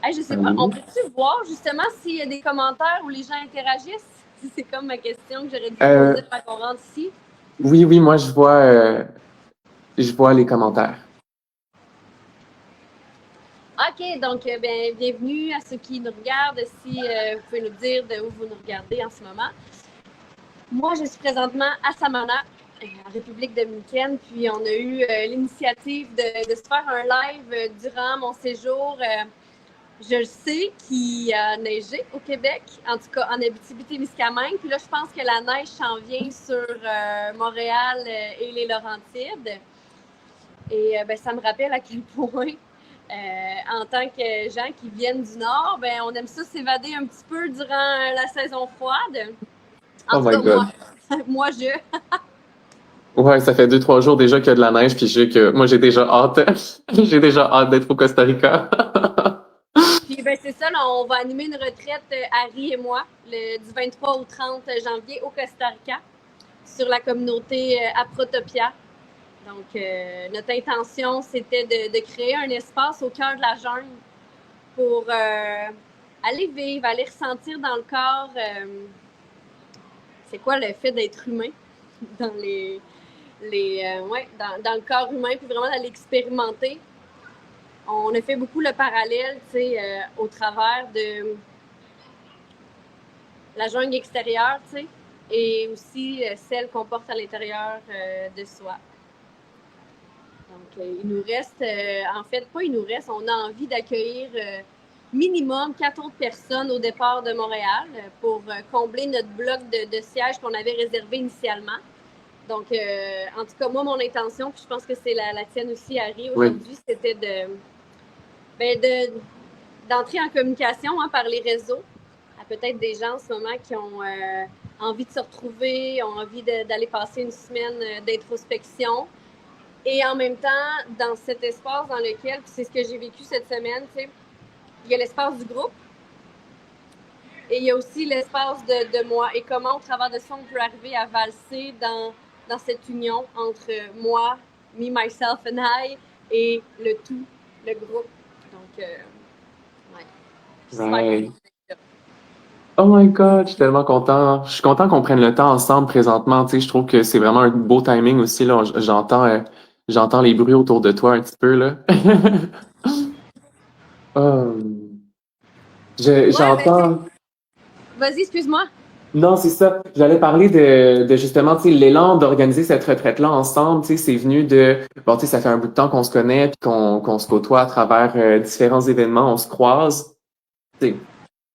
Hey, je sais pas, on peut-tu voir justement s'il y a des commentaires où les gens interagissent? C'est comme ma question que j'aurais dû Euh, poser quand on rentre ici. oui, oui, moi je vois les commentaires. OK, donc bienvenue à ceux qui nous regardent. Si vous pouvez nous dire de où vous nous regardez en ce moment. Moi, je suis présentement à Samana, en République dominicaine, puis on a eu l'initiative de se faire un live durant mon séjour. Je le sais qu'il a neigé au Québec, en tout cas en Abitibi-Témiscamingue. Puis là, je pense que la neige s'en vient sur Montréal et les Laurentides. Et ça me rappelle à quel point, en tant que gens qui viennent du Nord, on aime ça s'évader un petit peu durant la saison froide. En Oh tout my cas, moi, God. moi je. Ouais, ça fait 2, 3 jours déjà qu'il y a de la neige, puis moi j'ai déjà hâte. J'ai déjà hâte d'être au Costa Rica. Puis c'est ça, là, on va animer une retraite, Harry et moi, du 23 au 30 janvier au Costa Rica, sur la communauté Aprotopia. Donc, notre intention, c'était de créer un espace au cœur de la jungle pour aller vivre, aller ressentir dans le corps c'est quoi le fait d'être humain dans dans le corps humain, puis vraiment d'aller expérimenter. On a fait beaucoup le parallèle, tu sais, au travers de la jungle extérieure, tu sais, et aussi celle qu'on porte à l'intérieur de soi. Donc, il nous reste, en fait, pas il nous reste, on a envie d'accueillir minimum 4 autres personnes au départ de Montréal pour combler notre bloc de sièges qu'on avait réservé initialement. Donc, en tout cas, moi, mon intention, puis je pense que c'est la tienne aussi, Harry, Oui. aujourd'hui, c'était d'entrer en communication par les réseaux à peut-être des gens en ce moment qui ont envie de se retrouver, ont envie d'aller passer une semaine d'introspection. Et en même temps, dans cet espace dans lequel, c'est ce que j'ai vécu cette semaine, tu sais, il y a l'espace du groupe et il y a aussi l'espace de moi. Et comment, au travers de ça, on peut arriver à valser dans cette union entre moi, me, myself and I, et le tout, le groupe. Donc, ouais, je suis super Right. contente d'être là. Oh my God, je suis tellement content. Je suis content qu'on prenne le temps ensemble présentement. Tu sais, je trouve que c'est vraiment un beau timing aussi, là. J'entends les bruits autour de toi un petit peu, là. Ouais, J'entends. vas-y, excuse-moi. Non, c'est ça. J'allais parler de justement, tu sais, l'élan d'organiser cette retraite-là ensemble. Tu sais, c'est venu bon, tu sais, ça fait un bout de temps qu'on se connaît puis qu'on se côtoie à travers différents événements, on se croise. Tu sais,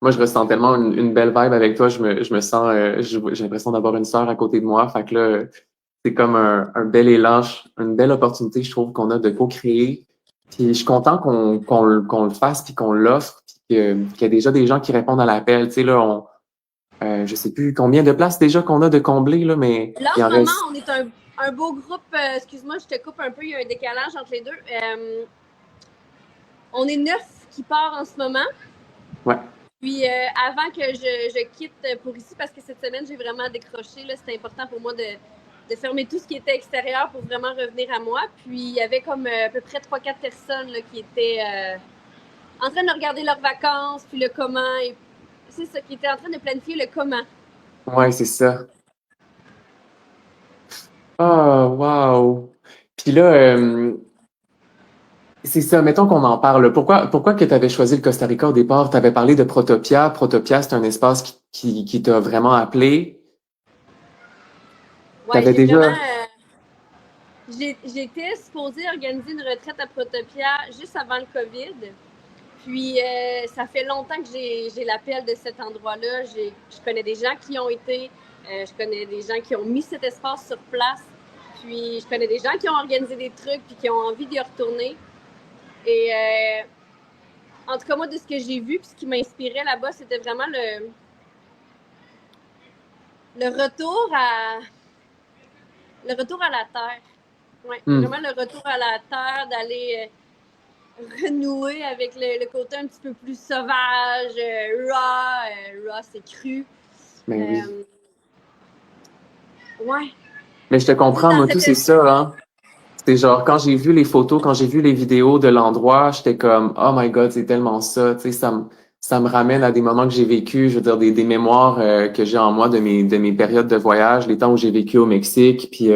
moi, je ressens tellement une belle vibe avec toi. Je me sens, j'ai l'impression d'avoir une sœur à côté de moi. Fait que là, c'est comme un bel élan, une belle opportunité, je trouve, qu'on a de co-créer. Puis je suis content qu'on le fasse puis qu'on l'offre puis qu'il y a déjà des gens qui répondent à l'appel. Tu sais, là, je sais plus combien de places déjà qu'on a de combler, là, mais Là, il en en ce moment, reste. on est un beau groupe. Excuse-moi, je te coupe un peu, il y a un décalage entre les deux. On est 9 qui part en ce moment. Ouais. Puis avant que je quitte pour ici, parce que cette semaine, j'ai vraiment décroché, là, c'était important pour moi de fermer tout ce qui était extérieur pour vraiment revenir à moi. Puis il y avait comme à peu près 3, 4 personnes là, qui étaient en train de regarder leurs vacances, puis le comment. Et c'est ça, qui étaient en train de planifier le comment. Ouais, c'est ça. Ah, wow. Puis là, c'est ça, mettons qu'on en parle. Pourquoi que tu avais choisi le Costa Rica au départ? Tu avais parlé de Protopia. Protopia, c'est un espace qui t'a vraiment appelé. Tu Ouais, avais j'ai vraiment. déjà. J'étais supposée organiser une retraite à Protopia juste avant le COVID. Puis, ça fait longtemps que j'ai l'appel de cet endroit-là. Je connais des gens qui y ont été. Je connais des gens qui ont mis cet espace sur place. Puis, je connais des gens qui ont organisé des trucs puis qui ont envie d'y retourner. Et en tout cas, moi, de ce que j'ai vu puis ce qui m'inspirait là-bas, c'était vraiment le le retour à la terre. Ouais, Hmm. vraiment le retour à la terre, d'aller renouer avec le côté un petit peu plus sauvage, raw, c'est cru. Ben oui. Euh, ouais, Mais je te tu sais, comprends, dans moi, tout, cette c'est ça, hein. C'est genre, quand j'ai vu les photos, quand j'ai vu les vidéos de l'endroit, j'étais comme, oh my God, c'est tellement ça. Tu sais, ça me ramène à des moments que j'ai vécu, je veux dire, des mémoires que j'ai en moi de mes périodes de voyage, les temps où j'ai vécu au Mexique, puis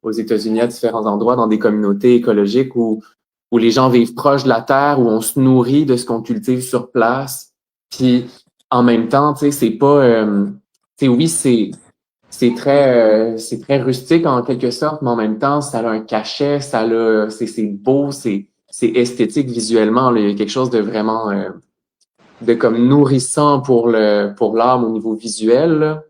aux États-Unis, à différents endroits, dans des communautés écologiques où les gens vivent proches de la terre, où on se nourrit de ce qu'on cultive sur place. Puis en même temps, tu sais, c'est pas, tu sais, oui, c'est très rustique en quelque sorte, mais en même temps, ça a un cachet, c'est beau, c'est esthétique visuellement. Là. Il y a quelque chose de vraiment de comme nourrissant pour l'âme au niveau visuel. Là.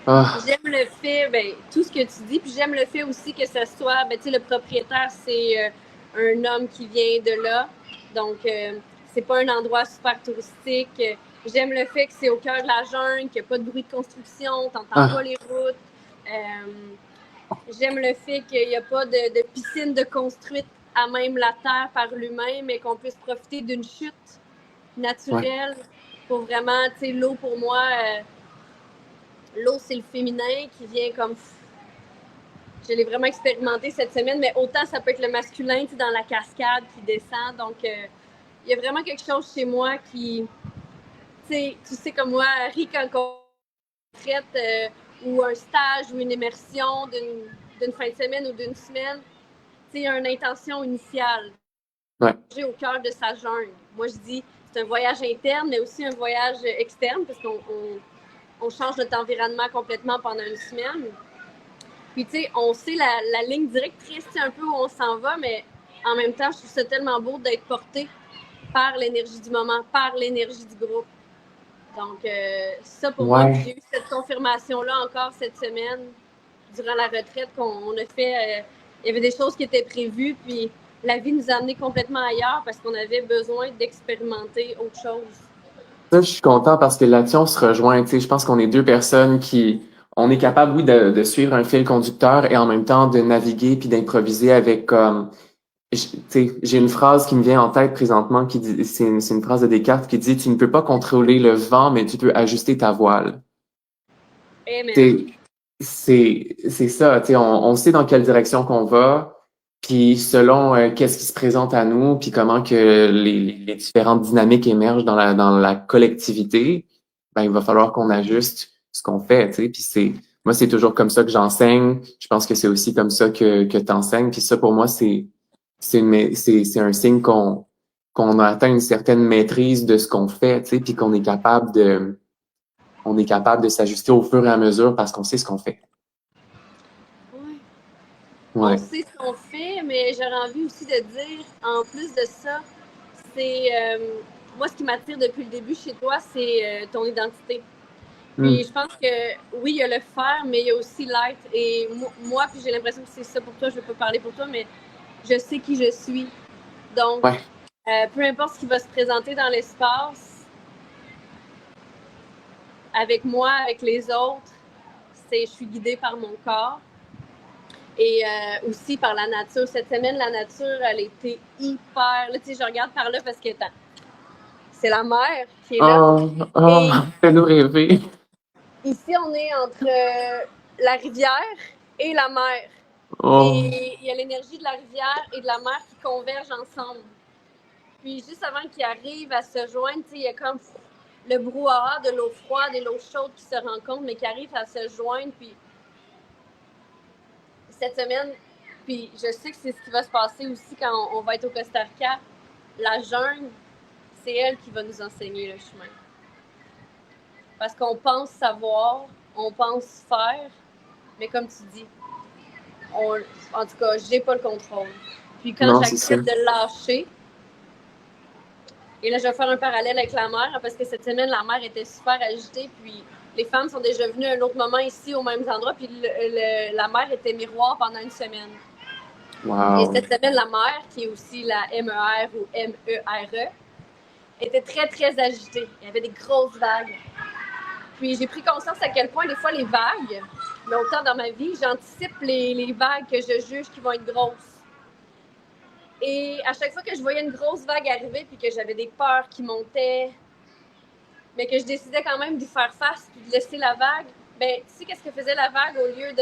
Ah, J'aime le fait, ben, tout ce que tu dis, puis j'aime le fait aussi que ce soit, ben, tu sais, le propriétaire, c'est un homme qui vient de là. Donc, c'est pas un endroit super touristique. J'aime le fait que c'est au cœur de la jungle, qu'il n'y a pas de bruit de construction, t'entends pas ah, les routes. J'aime le fait qu'il n'y a pas de piscine de construite à même la terre par l'humain, mais qu'on puisse profiter d'une chute ouais, naturelle pour vraiment, tu sais, l'eau pour moi, l'eau c'est le féminin qui vient comme je l'ai vraiment expérimenté cette semaine, mais autant ça peut être le masculin, tu sais, dans la cascade qui descend. Donc, il y a vraiment quelque chose chez moi qui, tu sais comme moi, rit quand on traite ou un stage ou une immersion d'une fin de semaine ou d'une semaine. Tu sais, une intention initiale. ouais. J'ai au cœur de sa jungle. Moi, je dis, c'est un voyage interne, mais aussi un voyage externe parce qu'on change notre environnement complètement pendant une semaine. Puis, tu sais, on sait la ligne directrice un peu où on s'en va, mais en même temps, je trouve ça tellement beau d'être porté par l'énergie du moment, par l'énergie du groupe. Donc, ça pour moi, puis Ouais. j'ai eu cette confirmation-là encore cette semaine, durant la retraite, qu'on a fait. Il y avait des choses qui étaient prévues, puis la vie nous a amenés complètement ailleurs parce qu'on avait besoin d'expérimenter autre chose. Ça, je suis content parce que là-dessus, on se rejoint. Tu sais, je pense qu'on est deux personnes qui, on est capable, oui, de suivre un fil conducteur et en même temps de naviguer puis d'improviser avec comme, tu sais, j'ai une phrase qui me vient en tête présentement qui dit, c'est une phrase de Descartes qui dit, tu ne peux pas contrôler le vent, mais tu peux ajuster ta voile. Amen. Tu c'est ça, tu sais, on sait dans quelle direction qu'on va, puis selon qu'est-ce qui se présente à nous, puis comment que les différentes dynamiques émergent dans la collectivité, ben il va falloir qu'on ajuste ce qu'on fait, tu sais, puis moi c'est toujours comme ça que j'enseigne. Je pense que c'est aussi comme ça que t'enseignes, puis ça pour moi c'est un signe qu'on a atteint une certaine maîtrise de ce qu'on fait, tu sais, puis qu'on est capable de on est capable de s'ajuster au fur et à mesure parce qu'on sait ce qu'on fait. Ouais. On Ouais. sait ce qu'on fait, mais j'aurais envie aussi de dire, en plus de ça, c'est moi ce qui m'attire depuis le début chez toi, c'est ton identité. Puis Hmm. je pense que oui, il y a le faire, mais il y a aussi l'être. Et moi, puis j'ai l'impression que c'est ça pour toi, je ne vais pas parler pour toi, mais je sais qui je suis. Donc, Ouais. peu importe ce qui va se présenter dans l'espace, avec moi, avec les autres, je suis guidée par mon corps et aussi par la nature. Cette semaine, la nature, elle était hyper. Là, tu sais, je regarde par là parce que c'est la mer qui est là. Oh, oh, Et fais-nous rêver. ici, on est entre la rivière et la mer. Oh, Et il y a l'énergie de la rivière et de la mer qui convergent ensemble. Puis juste avant qu'ils arrivent à se joindre, il y a comme le brouhaha de l'eau froide et l'eau chaude qui se rencontrent, mais qui arrivent à se joindre. Puis cette semaine, puis je sais que c'est ce qui va se passer aussi quand on va être au Costa Rica. La jungle, c'est elle qui va nous enseigner le chemin. Parce qu'on pense savoir, on pense faire, mais comme tu dis, en tout cas, j'ai pas le contrôle. Puis quand non, c'est ça. j'accepte de lâcher, et là, je vais faire un parallèle avec la mer, parce que cette semaine, la mer était super agitée, puis les femmes sont déjà venues à un autre moment ici, aux mêmes endroits, puis la mer était miroir pendant une semaine. Et Wow. cette semaine, la mer, qui est aussi la MER ou MERE, était très, très agitée. Il y avait des grosses vagues. Puis j'ai pris conscience à quel point, des fois, les vagues, mais autant dans ma vie, j'anticipe les vagues que je juge qui vont être grosses. Et à chaque fois que je voyais une grosse vague arriver, puis que j'avais des peurs qui montaient, mais que je décidais quand même d'y faire face, puis de laisser la vague, ben, tu sais qu'est-ce que faisait la vague au lieu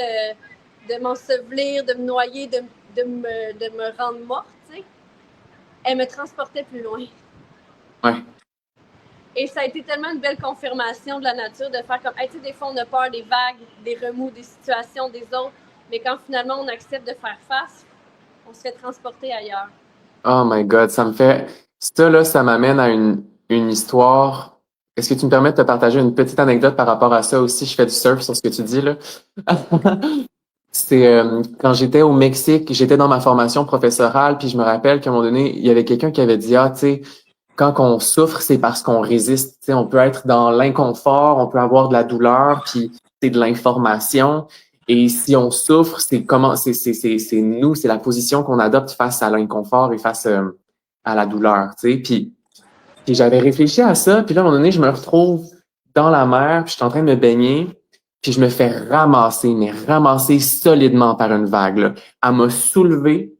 de m'ensevelir, de me noyer, de me rendre morte, tu sais, elle me transportait plus loin. Ouais. Et ça a été tellement une belle confirmation de la nature de faire comme, hey, tu sais, des fois on a peur des vagues, des remous, des situations des autres, mais quand finalement on accepte de faire face, on se fait transporter ailleurs. Oh my God, ça me fait... Ça, là, ça m'amène à une histoire. Est-ce que tu me permets de te partager une petite anecdote par rapport à ça aussi? Je fais du surf sur ce que tu dis, là. C'est quand j'étais au Mexique, j'étais dans ma formation professorale, puis je me rappelle qu'à un moment donné, il y avait quelqu'un qui avait dit, ah, tu sais, quand on souffre, c'est parce qu'on résiste. Tu sais, on peut être dans l'inconfort, on peut avoir de la douleur, puis c'est de l'information. Et si on souffre, c'est comment, c'est nous, c'est la position qu'on adopte face à l'inconfort et face à la douleur. Tu sais, puis j'avais réfléchi à ça, puis là, à un moment donné, je me retrouve dans la mer, puis je suis en train de me baigner, puis je me fais ramasser, mais ramasser solidement par une vague, là. Elle m'a soulevé,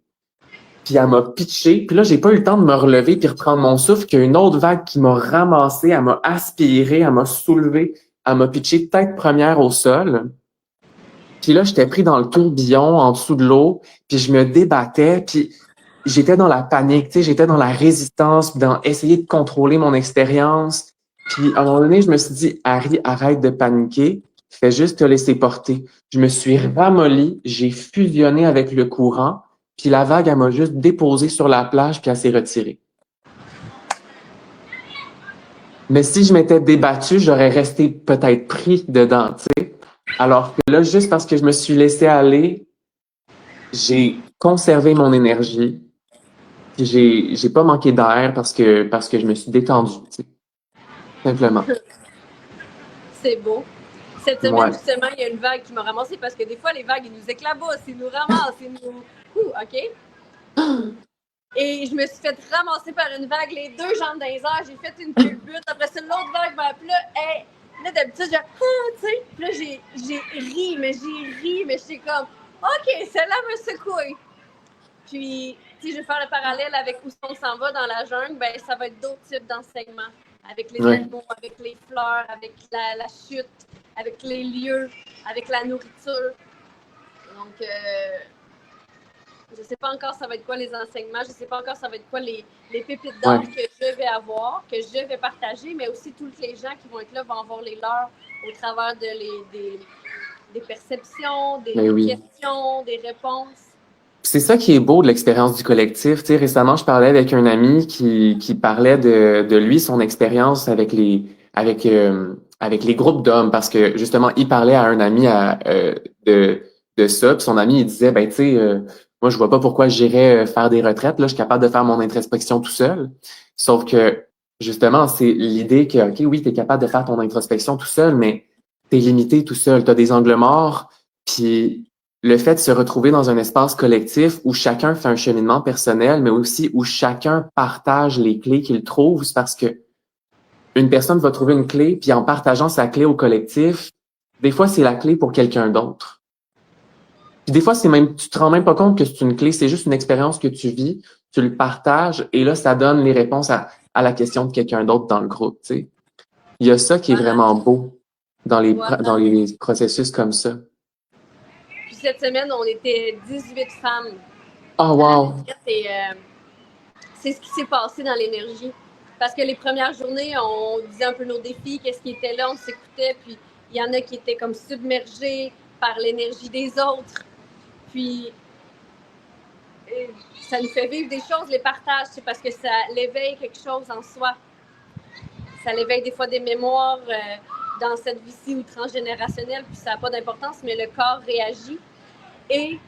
puis elle m'a pitché, puis là, j'ai pas eu le temps de me relever puis reprendre mon souffle, qu'il y a une autre vague qui m'a ramassé, elle m'a aspiré, elle m'a soulevé, elle m'a pitché tête première au sol. Puis là, j'étais pris dans le tourbillon en dessous de l'eau, puis je me débattais, puis j'étais dans la panique, tu sais, j'étais dans la résistance, puis dans essayer de contrôler mon expérience. Puis à un moment donné, je me suis dit, Harry, arrête de paniquer, fais juste te laisser porter. Je me suis ramolli, j'ai fusionné avec le courant, puis la vague, elle m'a juste déposé sur la plage, puis elle s'est retirée. Mais si je m'étais débattu, j'aurais resté peut-être pris dedans, tu sais. Alors que là, juste parce que je me suis laissé aller, j'ai conservé mon énergie, puis j'ai pas manqué d'air parce que je me suis détendu, tu sais, simplement. C'est beau. Cette semaine, Ouais. justement, il y a une vague qui m'a ramassée parce que des fois, les vagues, ils nous éclaboussent, ils nous ramassent, ils nous... OK? Et je me suis fait ramasser par une vague, les deux jambes dans les airs, j'ai fait une culbute. Après ça, l'autre vague m'a appelé, là, hey, là, d'habitude, j'ai, tu sais, puis là, j'ai ri, mais j'étais comme, OK, celle-là me secoué. Puis, tu sais, je vais faire le parallèle avec où on s'en va dans la jungle, ben, ça va être d'autres types d'enseignements. Avec les Ouais. animaux, avec les fleurs, avec la chute, avec les lieux, avec la nourriture. Donc, je ne sais pas encore ça va être quoi les enseignements, je ne sais pas encore ça va être quoi les pépites d'or Ouais. que je vais avoir, que je vais partager, mais aussi tous les gens qui vont être là vont avoir les leurs au travers des perceptions, Mais des oui. questions, des réponses. C'est ça qui est beau de l'expérience du collectif. Tu sais, récemment, je parlais avec un ami qui parlait de lui, son expérience avec les groupes d'hommes, parce que justement, il parlait à un ami de ça, puis son ami, il disait, ben, tu sais, moi, je vois pas pourquoi j'irais faire des retraites, là, je suis capable de faire mon introspection tout seul. Sauf que, justement, c'est l'idée que, OK, oui, tu es capable de faire ton introspection tout seul, mais t'es limité tout seul, tu as des angles morts, puis le fait de se retrouver dans un espace collectif où chacun fait un cheminement personnel, mais aussi où chacun partage les clés qu'il trouve, c'est parce que une personne va trouver une clé, puis en partageant sa clé au collectif, des fois, c'est la clé pour quelqu'un d'autre. Puis des fois, c'est même, tu te rends même pas compte que c'est une clé, c'est juste une expérience que tu vis, tu le partages, et là, ça donne les réponses à la question de quelqu'un d'autre dans le groupe, tu sais. Il y a ça qui est Voilà. vraiment beau Voilà. dans les processus comme ça. Puis cette semaine, on était 18 femmes Oh, à la wow! retraite et c'est ce qui s'est passé dans l'énergie. Parce que les premières journées, on disait un peu nos défis, qu'est-ce qui était là, on s'écoutait, puis il y en a qui étaient comme submergés par l'énergie des autres. Puis ça nous fait vivre des choses, les partages, c'est parce que ça l'éveille quelque chose en soi. Ça l'éveille des fois des mémoires dans cette vie-ci ou transgénérationnelle, puis ça n'a pas d'importance, mais le corps réagit. Et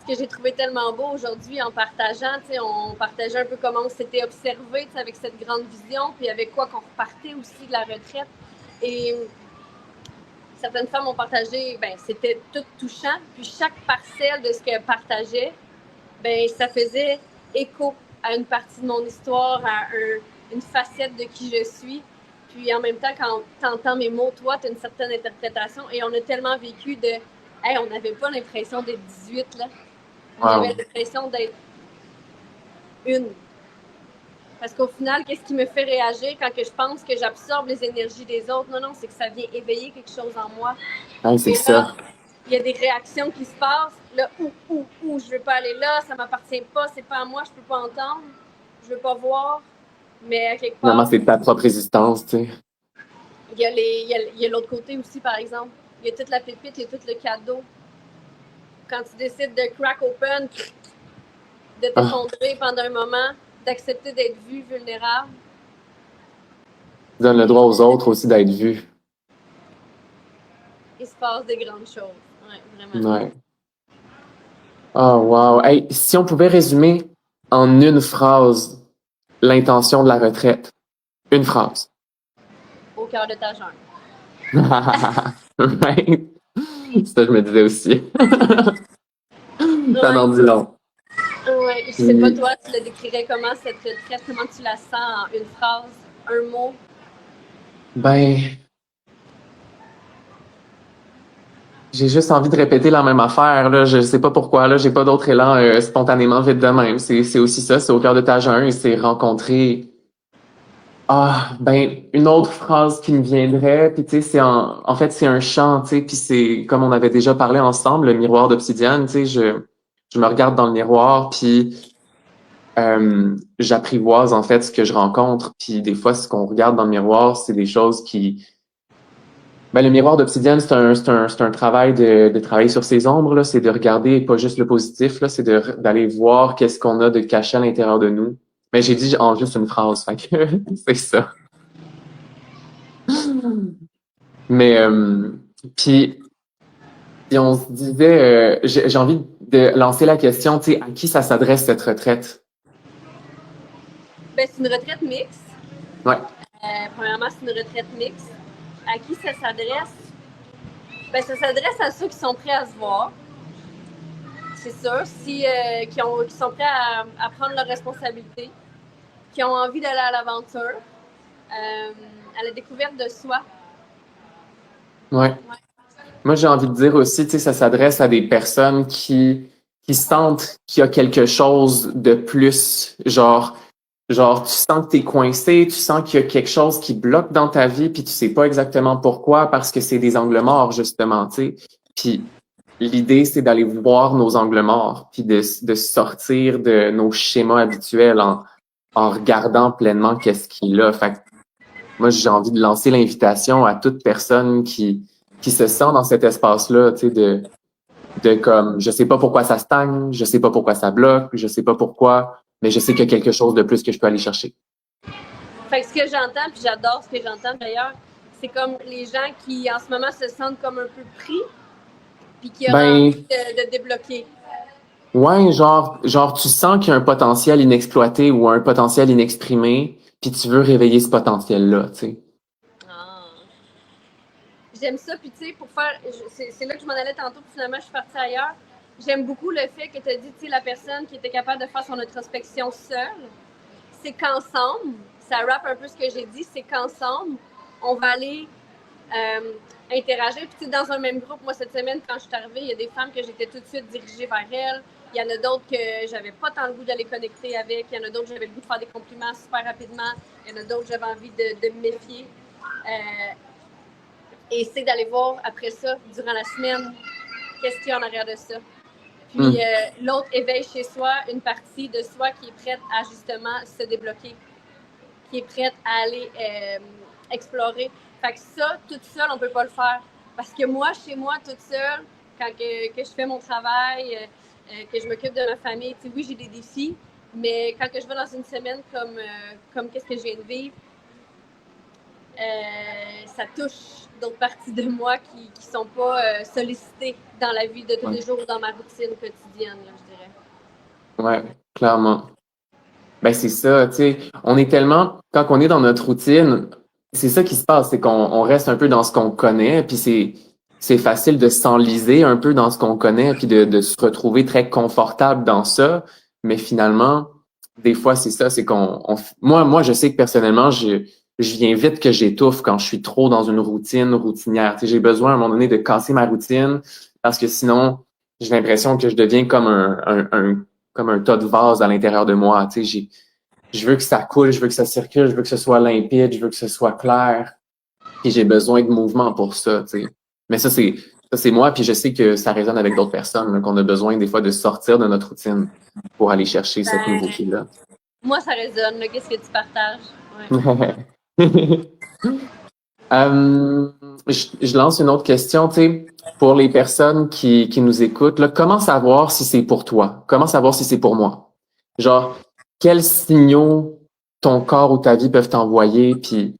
ce que j'ai trouvé tellement beau aujourd'hui en partageant, on partageait un peu comment on s'était observé avec cette grande vision, puis avec quoi qu'on repartait aussi de la retraite. Et certaines femmes ont partagé, ben, c'était tout touchant, puis chaque parcelle de ce qu'elles partageaient, ben, ça faisait écho à une partie de mon histoire, à une facette de qui je suis. Puis en même temps, quand tu entends mes mots, toi, tu as une certaine interprétation. Et on a tellement vécu de. Hey, on n'avait pas l'impression d'être 18, là. On Wow! avait l'impression d'être une. Parce qu'au final, qu'est-ce qui me fait réagir quand que je pense que j'absorbe les énergies des autres? Non, non, c'est que ça vient éveiller quelque chose en moi. Hey, c'est Et là, ça. il y a des réactions qui se passent. Là, je veux pas aller là, ça m'appartient pas, c'est pas à moi, je peux pas entendre, je veux pas voir. Mais à quelque Finalement, part, c'est ta propre résistance, tu sais. il y a l'autre côté aussi, par exemple. Il y a toute la pépite, il y a tout le cadeau. Quand tu décides de crack open, de t'effondrer pendant un moment, d'accepter d'être vu vulnérable. Donne le droit aux autres aussi d'être vus. Il se passe des grandes choses. Ouais, vraiment. Ouais. Oh, wow. Hey, si on pouvait résumer en une phrase l'intention de la retraite. Une phrase. Au cœur de ta jungle. Right? Ça, je me disais aussi. Ça n'en dit long. Ouais, je sais pas, toi, tu le décrirais comment cette retraite, comment tu la sens en une phrase, un mot? Ben, j'ai juste envie de répéter la même affaire, là. Je sais pas pourquoi, là. J'ai pas d'autre élan spontanément vite de même. C'est aussi ça, c'est au cœur de ta jungle, c'est rencontrer. Ah, ben, une autre phrase qui me viendrait, puis tu sais, en fait, c'est un chant, tu sais, puis c'est, comme on avait déjà parlé ensemble, le miroir d'obsidiane, tu sais, je me regarde dans le miroir, puis j'apprivoise, en fait, ce que je rencontre, puis des fois, ce qu'on regarde dans le miroir, c'est des choses qui... Ben, le miroir d'obsidiane, c'est un travail de travailler sur ses ombres, là, c'est de regarder pas juste le positif, là, c'est d'aller voir qu'est-ce qu'on a de caché à l'intérieur de nous. Mais j'ai dit en juste une phrase, fait que c'est ça. Mais puis on se disait, j'ai envie de lancer la question, tu sais, à qui ça s'adresse cette retraite? Ben, c'est une retraite mixte. Ouais. Premièrement, c'est une retraite mixte. À qui ça s'adresse? Ben, ça s'adresse à ceux qui sont prêts à se voir. C'est sûr. Qui sont prêts à prendre leurs responsabilités, qui ont envie d'aller à l'aventure, à la découverte de soi. Ouais. Moi, j'ai envie de dire aussi, tu sais, ça s'adresse à des personnes qui sentent qu'il y a quelque chose de plus, genre, tu sens que t'es coincé, tu sens qu'il y a quelque chose qui bloque dans ta vie, puis tu sais pas exactement pourquoi, parce que c'est des angles morts, justement, tu sais. Puis l'idée, c'est d'aller voir nos angles morts, puis de sortir de nos schémas habituels en regardant pleinement qu'est-ce qui est là. Fait que moi, j'ai envie de lancer l'invitation à toute personne qui se sent dans cet espace-là, tu sais, de comme, je sais pas pourquoi ça stagne, je sais pas pourquoi ça bloque, je sais pas pourquoi, mais je sais qu'il y a quelque chose de plus que je peux aller chercher. Fait que ce que j'entends, puis j'adore ce que j'entends d'ailleurs, c'est comme les gens qui en ce moment se sentent comme un peu pris, puis qui auraient envie de débloquer. Ouais, genre, tu sens qu'il y a un potentiel inexploité ou un potentiel inexprimé, puis tu veux réveiller ce potentiel-là, tu sais. Ah. J'aime ça, puis tu sais, c'est là que je m'en allais tantôt, puis finalement, je suis partie ailleurs. J'aime beaucoup le fait que tu as dit, tu sais, la personne qui était capable de faire son introspection seule, c'est qu'ensemble, ça rappe un peu ce que j'ai dit, c'est qu'ensemble, on va aller interagir. Puis tu sais, dans un même groupe, moi, cette semaine, quand je suis arrivée, il y a des femmes que j'étais tout de suite dirigée vers elles. Il y en a d'autres que j'avais pas tant le goût d'aller connecter avec. Il y en a d'autres que j'avais le goût de faire des compliments super rapidement. Il y en a d'autres que j'avais envie de me méfier. Et c'est d'aller voir après ça, durant la semaine, qu'est-ce qu'il y a en arrière de ça. Puis l'autre éveille chez soi une partie de soi qui est prête à justement se débloquer, qui est prête à aller explorer. Fait que ça, toute seule, on peut pas le faire. Parce que moi, chez moi, toute seule, quand que je fais mon travail, que je m'occupe de ma famille, tu sais, oui, j'ai des défis, mais quand que je vais dans une semaine comme qu'est-ce que je viens de vivre, ça touche d'autres parties de moi qui sont pas sollicitées dans la vie de tous les jours ou dans ma routine quotidienne, là, je dirais. Ouais, clairement. Ben c'est ça, tu sais, on est tellement, quand on est dans notre routine, c'est ça qui se passe, c'est qu'on reste un peu dans ce qu'on connaît, puis c'est facile de s'enliser un peu dans ce qu'on connaît, puis de se retrouver très confortable dans ça, mais finalement, des fois c'est ça, c'est moi je sais que personnellement, je viens vite que j'étouffe quand je suis trop dans une routine routinière, tu sais, j'ai besoin à un moment donné de casser ma routine, parce que sinon, j'ai l'impression que je deviens comme comme un tas de vase à l'intérieur de moi. Tu sais, je veux que ça coule, je veux que ça circule, je veux que ce soit limpide, je veux que ce soit clair. Puis j'ai besoin de mouvement pour ça, tu sais. Mais ça, Ça, c'est moi, puis je sais que ça résonne avec d'autres personnes, là, qu'on a besoin des fois de sortir de notre routine pour aller chercher cette nouveauté-là. Moi, ça résonne, là. Qu'est-ce que tu partages? Ouais. Je lance une autre question, tu sais, pour les personnes qui nous écoutent, là, comment savoir si c'est pour toi? Comment savoir si c'est pour moi? Genre, quels signaux ton corps ou ta vie peuvent t'envoyer, puis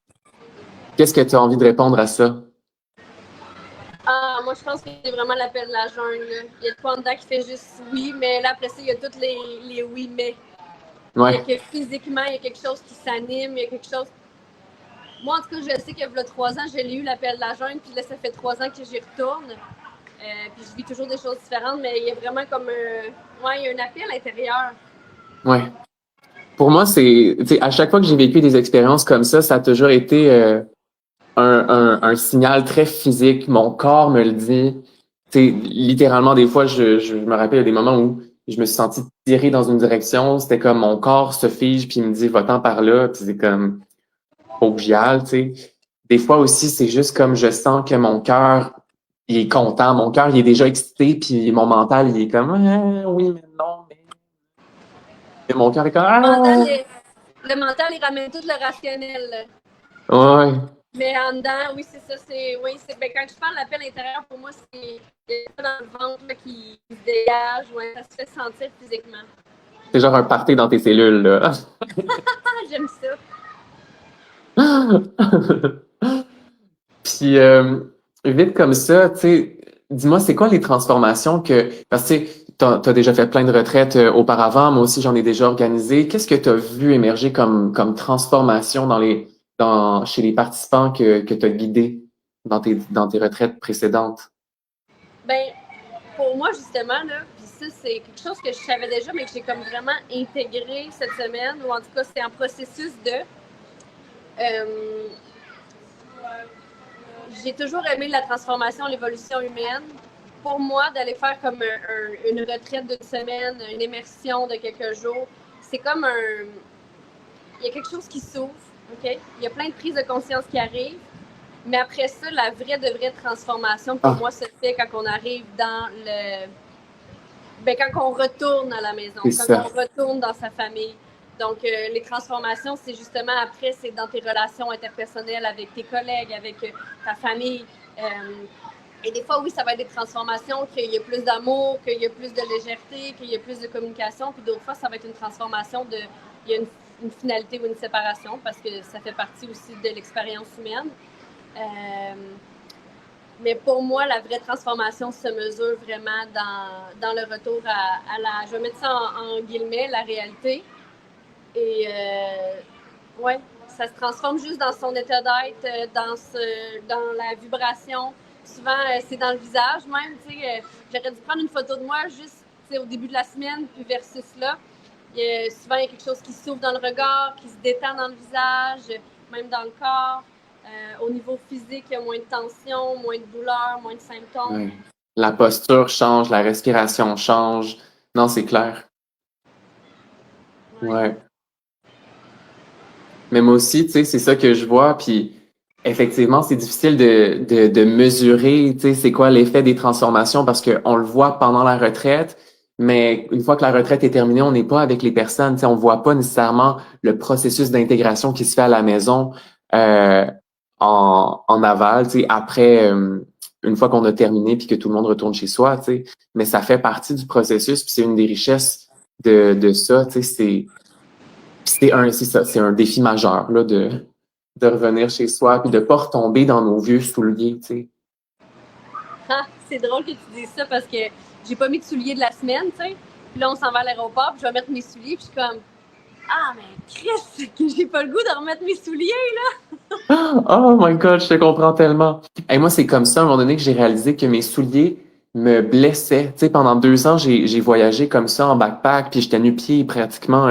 qu'est-ce que tu as envie de répondre à ça? Ah, moi, je pense que c'est vraiment l'appel de la jungle, là. Il y a de quoi en dedans qui fait juste oui, mais là, après ça, il y a tous les oui, mais. Ouais. Il y a que physiquement, il y a quelque chose qui s'anime, il y a quelque chose. Moi, en tout cas, je sais que il y a 3 ans, je l'ai eu, l'appel de la jungle, puis là, ça fait 3 ans que j'y retourne. Puis je vis toujours des choses différentes, mais il y a vraiment comme ouais, il y a un appel intérieur. Ouais. Pour moi, c'est, tu sais, à chaque fois que j'ai vécu des expériences comme ça a toujours été un signal très physique. Mon corps me le dit. Tu sais, littéralement, des fois, je me rappelle, il y a des moments où je me suis senti tiré dans une direction. C'était comme mon corps se fige, puis il me dit, va-t'en par là. Puis c'est comme, faut que j'y aille, tu sais. Des fois aussi, c'est juste comme je sens que mon cœur, il est content. Mon cœur, il est déjà excité, puis mon mental, il est comme, ah, oui, mais non, mais... Et mon cœur est comme, ah! Le mental, il ramène tout le rationnel. Ouais. Mais en dedans, oui, c'est ça. Ben, quand je parle d'appel intérieur, pour moi, c'est il y a ça dans le ventre là, qui se dégage. Ouais, ça se fait sentir physiquement. C'est genre un party dans tes cellules, là. Ah, j'aime ça. Puis, vite comme ça, tu sais, dis-moi, c'est quoi les transformations que... Parce que, tu sais, t'as déjà fait plein de retraites auparavant, moi aussi, j'en ai déjà organisé. Qu'est-ce que tu as vu émerger comme transformation chez les participants que tu as guidés dans tes retraites précédentes? Ben, pour moi, justement, là, puis ça, c'est quelque chose que je savais déjà, mais que j'ai comme vraiment intégré cette semaine, ou en tout cas, c'est un processus de... j'ai toujours aimé la transformation, l'évolution humaine. Pour moi, d'aller faire comme une retraite d'une semaine, une immersion de quelques jours, c'est comme un... Il y a quelque chose qui s'ouvre, OK? Il y a plein de prises de conscience qui arrivent, mais après ça, la vraie transformation, pour moi, se fait quand on arrive dans le... Ben, quand on retourne à la maison, quand on retourne dans sa famille. Donc, les transformations, c'est justement après, c'est dans tes relations interpersonnelles avec tes collègues, avec ta famille. Et des fois, oui, ça va être des transformations, qu'il y a plus d'amour, qu'il y a plus de légèreté, qu'il y a plus de communication. Puis d'autres fois, ça va être une transformation de... Il y a une finalité ou une séparation, parce que ça fait partie aussi de l'expérience humaine. Mais pour moi, la vraie transformation se mesure vraiment dans le retour à la... Je vais mettre ça en guillemets, la réalité. Et ouais, ça se transforme juste dans son état d'être, dans la vibration. Souvent, c'est dans le visage même. J'aurais dû prendre une photo de moi juste au début de la semaine, puis versus là. Souvent, il y a quelque chose qui s'ouvre dans le regard, qui se détend dans le visage, même dans le corps. Au niveau physique, il y a moins de tension, moins de douleur, moins de symptômes. Ouais. La posture change, la respiration change. Non, c'est clair. Ouais. Mais moi aussi, tu sais, c'est ça que je vois. Puis effectivement, c'est difficile de mesurer, tu sais, c'est quoi l'effet des transformations parce qu'on le voit pendant la retraite. Mais une fois que la retraite est terminée, on n'est pas avec les personnes. Tu sais, on voit pas nécessairement le processus d'intégration qui se fait à la maison en aval. Tu sais, après, une fois qu'on a terminé puis que tout le monde retourne chez soi. Tu sais, mais ça fait partie du processus. Puis c'est une des richesses de ça. Tu sais, c'est un défi majeur là de revenir chez soi puis de pas retomber dans nos vieux souliers, tu sais. Ah, c'est drôle que tu dises ça parce que j'ai pas mis de souliers de la semaine, tu sais. Puis là, on s'en va à l'aéroport, puis je vais mettre mes souliers, puis je suis comme ah, mais Chris, que j'ai pas le goût de remettre mes souliers, là! Oh my God, je te comprends tellement. Et moi, c'est comme ça, à un moment donné, que j'ai réalisé que mes souliers me blessaient. Tu sais, pendant 2 ans, j'ai voyagé comme ça en backpack, puis j'étais nu-pied pratiquement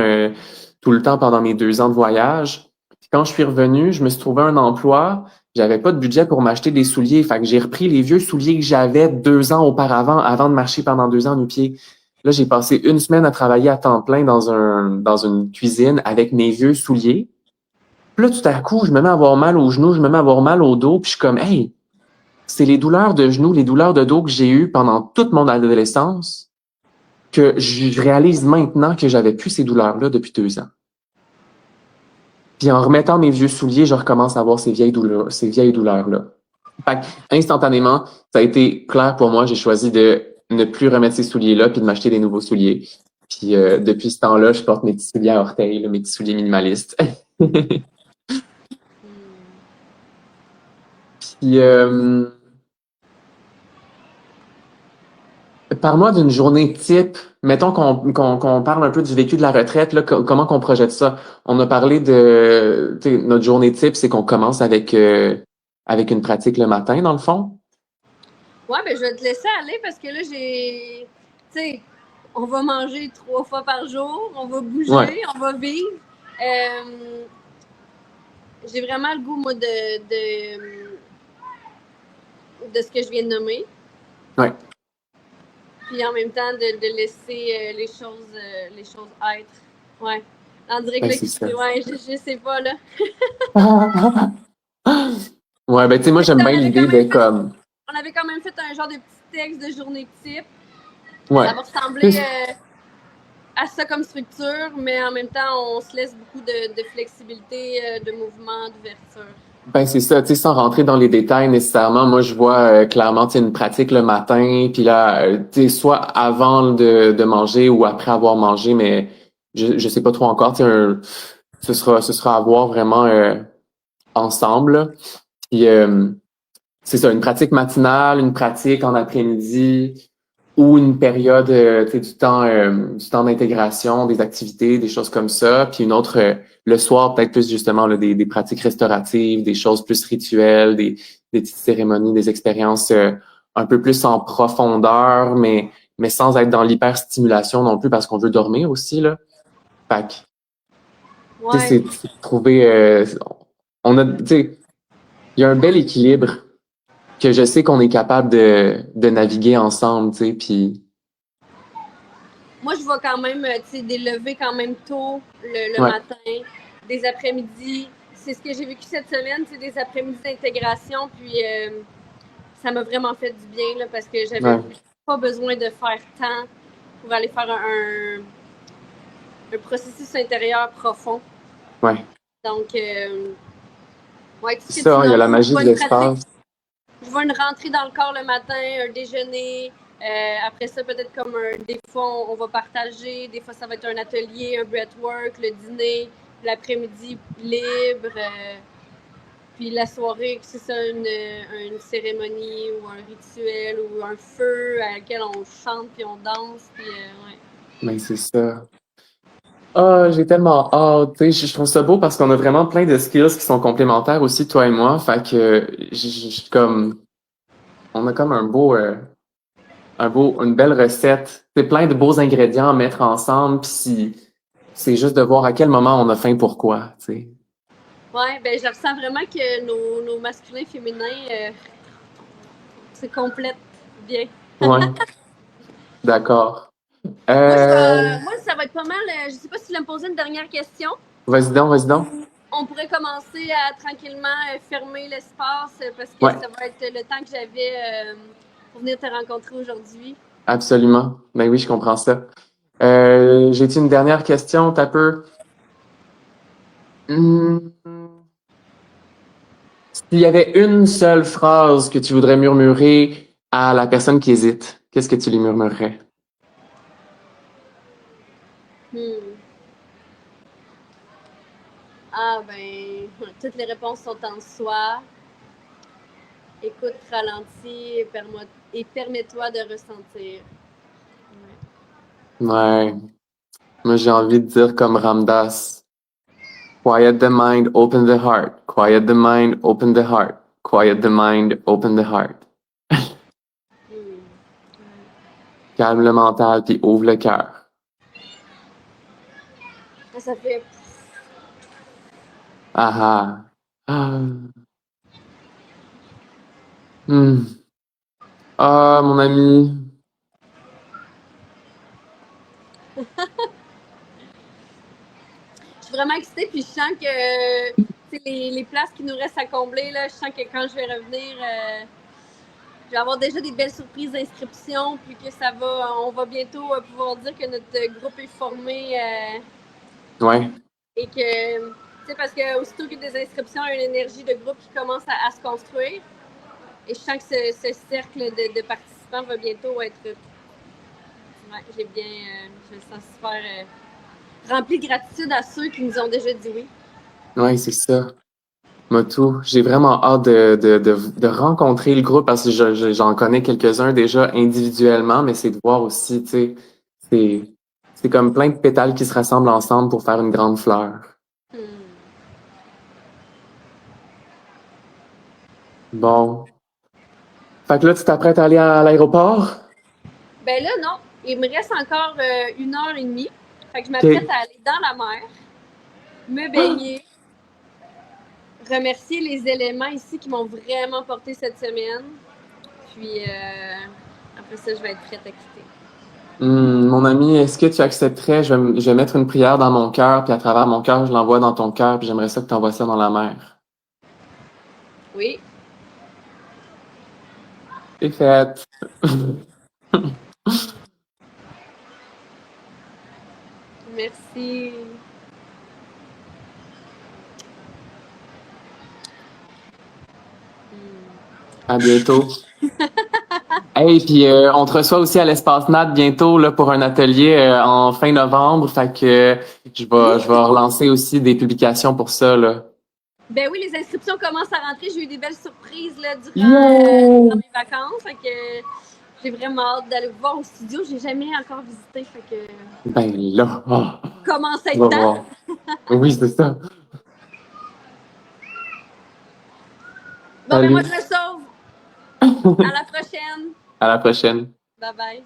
tout le temps pendant mes 2 ans de voyage. Puis quand je suis revenu, je me suis trouvé un emploi. J'avais pas de budget pour m'acheter des souliers. Fait que j'ai repris les vieux souliers que j'avais 2 ans auparavant, avant de marcher pendant 2 ans nu-pied. Là, j'ai passé une semaine à travailler à temps plein dans une cuisine avec mes vieux souliers. Puis là, tout à coup, je me mets à avoir mal aux genoux, je me mets à avoir mal au dos, puis je suis comme, hey, c'est les douleurs de genoux, les douleurs de dos que j'ai eues pendant toute mon adolescence, que je réalise maintenant que j'avais plus ces douleurs-là depuis 2 ans. Puis en remettant mes vieux souliers, je recommence à avoir ces vieilles douleurs-là. Fait que, instantanément, ça a été clair pour moi. J'ai choisi de ne plus remettre ces souliers-là puis de m'acheter des nouveaux souliers. Puis depuis ce temps-là, je porte mes petits souliers à orteils, là, mes petits souliers minimalistes. Puis parle-moi d'une journée type. Mettons qu'on parle un peu du vécu de la retraite, là, comment qu'on projette ça? On a parlé de tu sais, notre journée type, c'est qu'on commence avec une pratique le matin, dans le fond. Ouais, ben je vais te laisser aller parce que là, j'ai. Tu sais, on va manger 3 fois par jour, on va Ouais, bouger, on va vivre. J'ai vraiment le goût, moi, de ce que je viens de nommer. ouais, Puis en même temps, de laisser les choses être. Ouais. On dirait que ben là, c'est ça. ouais, je sais pas, là. Ouais, ben tu sais, moi j'aime bien l'idée de comme On avait quand même fait un genre de petit texte de journée type. ouais. Ça va ressembler à ça comme structure, mais en même temps, on se laisse beaucoup de flexibilité, de mouvement, d'ouverture. Ben c'est ça, tu sais, sans rentrer dans les détails nécessairement, moi je vois clairement, tu sais, une pratique le matin, puis là, tu sais, soit avant de manger ou après avoir mangé, mais je sais pas trop encore, tu sais, ce sera à voir vraiment ensemble. Là. Puis c'est ça, une pratique matinale, une pratique en après-midi ou une période, tu sais, du temps d'intégration, des activités, des choses comme ça, puis une autre le soir, peut-être plus justement là, des pratiques restauratives, des choses plus rituelles, des petites cérémonies, des expériences un peu plus en profondeur, mais sans être dans l'hyperstimulation non plus parce qu'on veut dormir aussi, là. Fait que, tu Ouais. sais, c'est de trouver, on a, tu sais, il y a un bel équilibre que je sais qu'on est capable de naviguer ensemble, tu sais, puis Moi, je vois quand même, tu sais, des levées quand même tôt le ouais, matin, des après-midi. C'est ce que j'ai vécu cette semaine, c'est des après-midi d'intégration, puis ça m'a vraiment fait du bien, là, parce que j'avais ouais, pas besoin de faire tant pour aller faire un processus intérieur profond. ouais. Donc, ouais, tout ce que tu Ça, il y a nommes, la je magie vois de une pratique, l'espace. je vois une rentrée dans le corps le matin, un déjeuner. Après ça, peut-être comme des fois, on va partager. Des fois, ça va être un atelier, un breathwork, le dîner, l'après-midi libre. Puis la soirée, c'est ça, une cérémonie ou un rituel ou un feu à laquelle on chante puis on danse. Puis, ouais. Mais c'est ça. Ah, j'ai tellement hâte. Tu sais, je trouve ça beau parce qu'on a vraiment plein de skills qui sont complémentaires aussi, toi et moi. Fait que, comme, on a comme une belle recette. C'est plein de beaux ingrédients à mettre ensemble. Puis c'est juste de voir à quel moment on a faim pourquoi, tu sais. Ouais, ben je ressens vraiment que nos masculins féminins se complètent bien. Ouais, d'accord. Moi, ça va être pas mal. Je sais pas si tu vas me poser une dernière question. Vas-y donc, vas-y donc. On pourrait commencer à tranquillement fermer l'espace parce que Ouais, ça va être le temps que j'avais pour venir te rencontrer aujourd'hui. absolument. Ben oui, je comprends ça. J'ai-tu une dernière question, t'as peu? Hmm. S'il y avait une seule phrase que tu voudrais murmurer à la personne qui hésite, qu'est-ce que tu lui murmurerais? Hmm. Ah ben, toutes les réponses sont en soi. Écoute, ralentis et permets-toi de ressentir. Ouais. Ouais, moi j'ai envie de dire comme Ramdas. Quiet the mind, open the heart. Quiet the mind, open the heart. Quiet the mind, open the heart. Hmm. Calme le mental puis ouvre le cœur. Ça fait. Ah ah. Ah. Hmm. Ah, mon ami. Je suis vraiment excitée, puis je sens que les places qui nous restent à combler, là, je sens que quand je vais revenir, vais avoir déjà des belles surprises d'inscription, puis que on va bientôt pouvoir dire que notre groupe est formé Ouais. et que, tu sais, parce que aussitôt qu'il y a des inscriptions, il y a une énergie de groupe qui commence à se construire. Et je sens que ce cercle de participants va bientôt être. Ouais, je me sens super rempli de gratitude à ceux qui nous ont déjà dit oui. Ouais, c'est ça. Motu, j'ai vraiment hâte de rencontrer le groupe parce que j'en connais quelques-uns déjà individuellement, mais c'est de voir aussi, tu sais, c'est, c'est comme plein de pétales qui se rassemblent ensemble pour faire une grande fleur. Bon. Fait que là, tu t'apprêtes à aller à l'aéroport? Ben là, non. Il me reste encore 1 heure et demie. Fait que je OK. m'apprête à aller dans la mer, me baigner, remercier les éléments ici qui m'ont vraiment porté cette semaine. Puis après ça, je vais être prête à quitter. Mon ami, est-ce que tu accepterais? Je vais mettre une prière dans mon cœur, puis à travers mon cœur, je l'envoie dans ton cœur, puis j'aimerais ça que tu envoies ça dans la mer. Oui. C'est fait. Merci. À bientôt. Hey, puis on te reçoit aussi à l'Espace Nat bientôt là, pour un atelier en fin novembre. Fait que je vais relancer aussi des publications pour ça, là. Ben oui, les inscriptions commencent à rentrer. J'ai eu des belles surprises là, Yeah! durant mes vacances. Fait que j'ai vraiment hâte d'aller vous voir au studio. J'ai jamais encore visité. Fait que Ben là, commence à tu être vas temps. voir. Oui, c'est ça. Bon, ben moi, Salut. je me sauve. À la prochaine. À la prochaine. Bye bye.